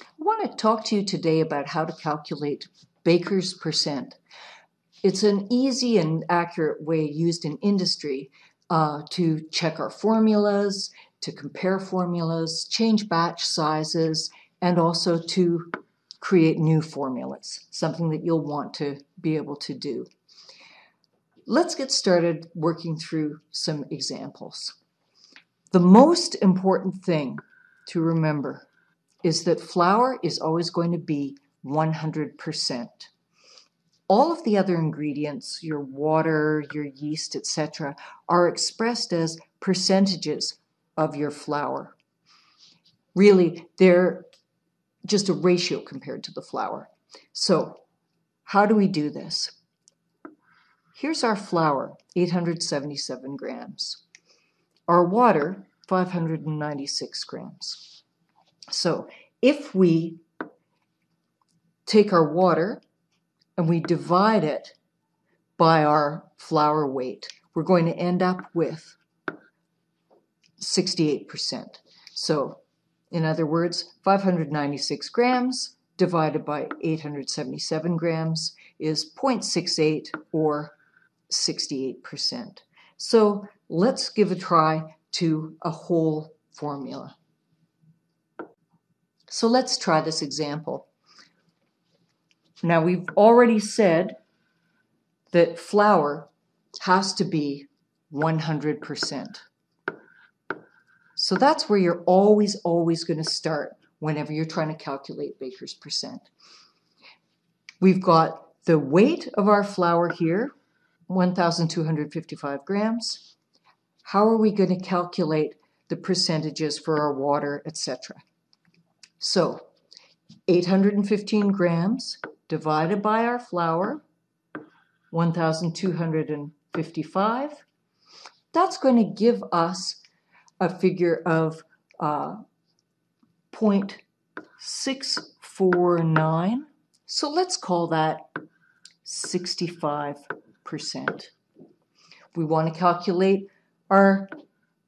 I want to talk to you today about how to calculate Baker's percent. It's an easy and accurate way used in industry to check our formulas, to compare formulas, change batch sizes, and also to create new formulas, something that you'll want to be able to do. Let's get started working through some examples. The most important thing to remember is that flour is always going to be 100%. All of the other ingredients, your water, your yeast, etc., are expressed as percentages of your flour. Really, they're just a ratio compared to the flour. So, how do we do this? Here's our flour, 877 grams. Our water, 596 grams. So, if we take our water and we divide it by our flour weight, we're going to end up with 68%. So, in other words, 596 grams divided by 877 grams is 0.68 or 68%. So, let's give a try to a whole formula. So, let's try this example. Now, we've already said that flour has to be 100%. So that's where you're always going to start whenever you're trying to calculate Baker's percent. We've got the weight of our flour here, 1,255 grams. How are we going to calculate the percentages for our water, etc.? So 815 grams divided by our flour, 1,255, that's going to give us a figure of 0.649. So let's call that 65%. We want to calculate our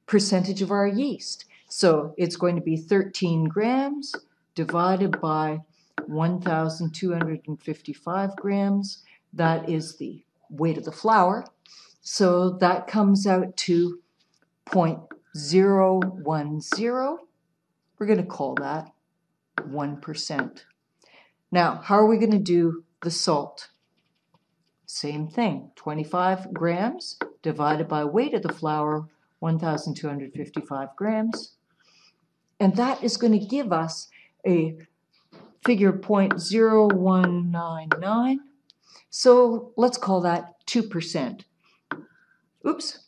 percentage of our yeast. So it's going to be 13 grams divided by 1,255 grams. That is the weight of the flour. So that comes out to 0.010. We're going to call that 1%. Now, how are we going to do the salt? Same thing, 25 grams divided by weight of the flour, 1,255 grams. And that is going to give us a figure 0.0199. So let's call that 2%. Oops.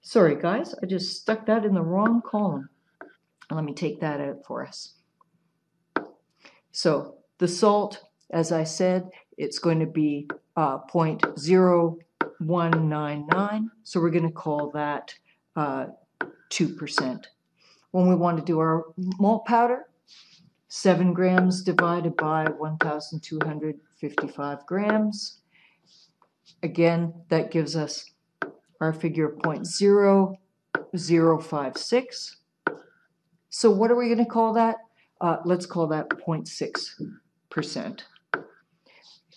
Sorry, guys. I just stuck that in the wrong column. Let me take that out for us. So the salt, as I said, it's going to be 0.0199. So we're going to call that 2%. When we want to do our malt powder, 7 grams divided by 1,255 grams. Again, that gives us our figure of 0.0056. So what are we going to call that? Let's call that 0.6%.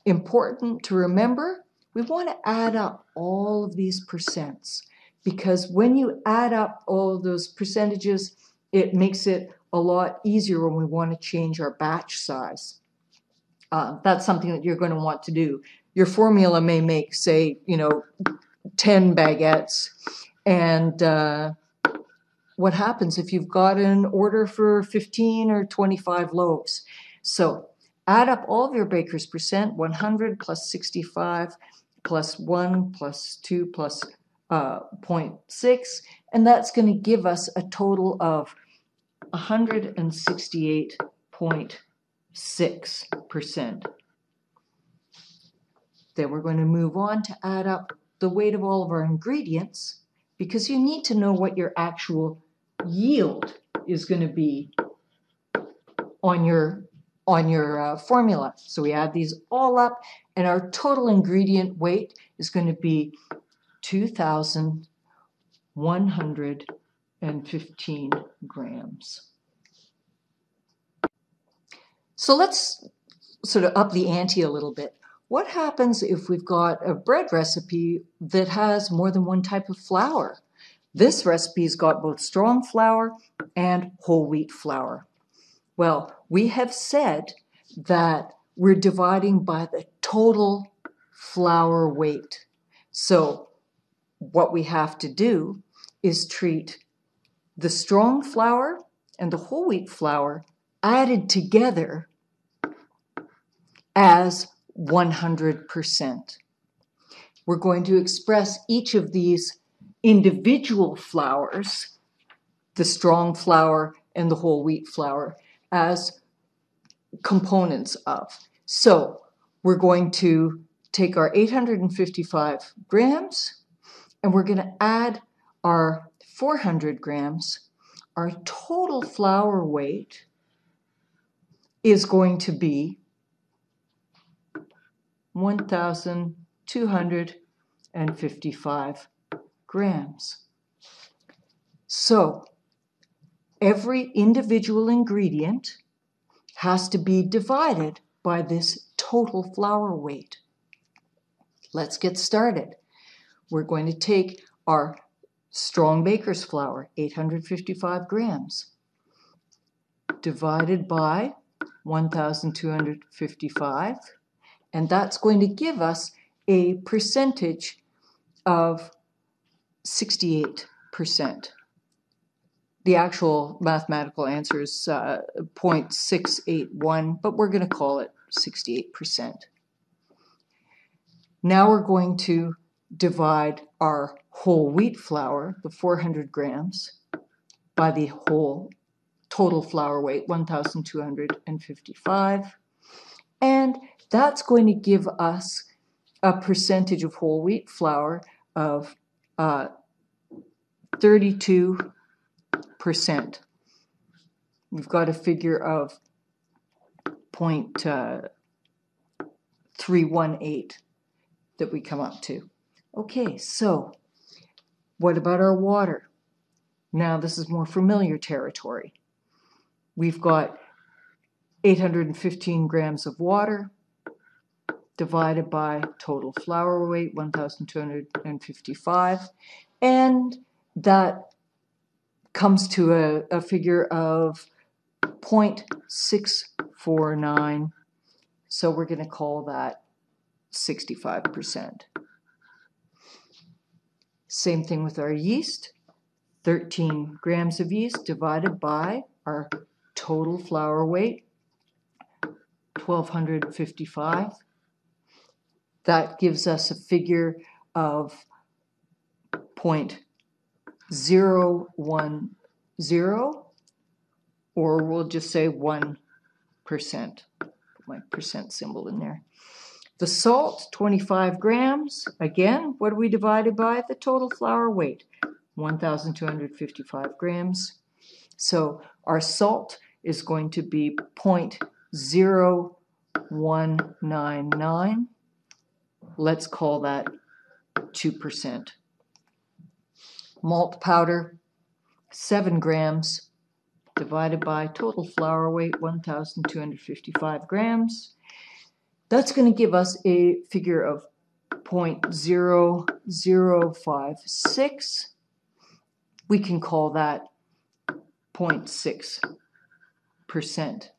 Important to remember, we want to add up all of these percents, because when you add up all of those percentages, it makes it a lot easier when we want to change our batch size. That's something that you're going to want to do. Your formula may make, say, 10 baguettes, and what happens if you've got an order for 15 or 25 loaves? So add up all of your Baker's percent, 100 plus 65 plus 1 plus 2 plus 0.6, and that's going to give us a total of 168.6%. Then we're going to move on to add up the weight of all of our ingredients, because you need to know what your actual yield is going to be on your formula. So we add these all up, and our total ingredient weight is going to be 2,115 grams. So let's sort of up the ante a little bit. What happens if we've got a bread recipe that has more than one type of flour? This recipe's got both strong flour and whole wheat flour. Well, we have said that we're dividing by the total flour weight. So what we have to do is treat the strong flour and the whole wheat flour added together as 100%. We're going to express each of these individual flours, the strong flour and the whole wheat flour, as components of. So we're going to take our 855 grams and we're going to add our 400 grams. Our total flour weight is going to be 1,255 grams. So every individual ingredient has to be divided by this total flour weight. Let's get started. We're going to take our strong baker's flour, 855 grams, divided by 1,255, and that's going to give us a percentage of 68%. The actual mathematical answer is 0.681, but we're going to call it 68%. Now we're going to divide our whole wheat flour, the 400 grams, by the whole total flour weight, 1,255. And that's going to give us a percentage of whole wheat flour of 32%. We've got a figure of 0.318 that we come up to. Okay, so what about our water? Now this is more familiar territory. We've got 815 grams of water divided by total flour weight, 1,255, and that comes to a figure of 0.649, so we're going to call that 65%. Same thing with our yeast, 13 grams of yeast divided by our total flour weight, 1,255. That gives us a figure of 0.010, or we'll just say 1%. Put my percent symbol in there. The salt, 25 grams. Again, what are we divided by? The total flour weight, 1,255 grams. So our salt is going to be 0.0199. Let's call that 2%. Malt powder, 7 grams, divided by total flour weight, 1,255 grams. That's going to give us a figure of 0.0056. We can call that 0.6%.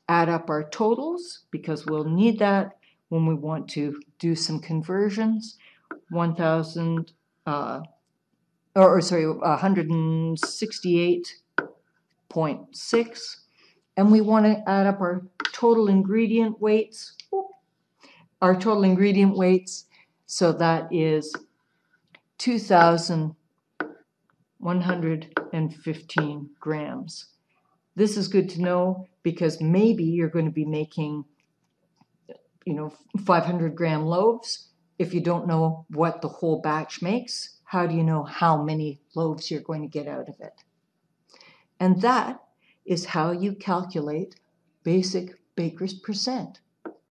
Add up our totals, because we'll need that when we want to do some conversions. 168.6, and we want to add up our total ingredient weights. So that is 2,115 grams. This is good to know because maybe you're going to be making 500-gram loaves. If you don't know what the whole batch makes, how do you know how many loaves you're going to get out of it? And that is how you calculate basic baker's percent.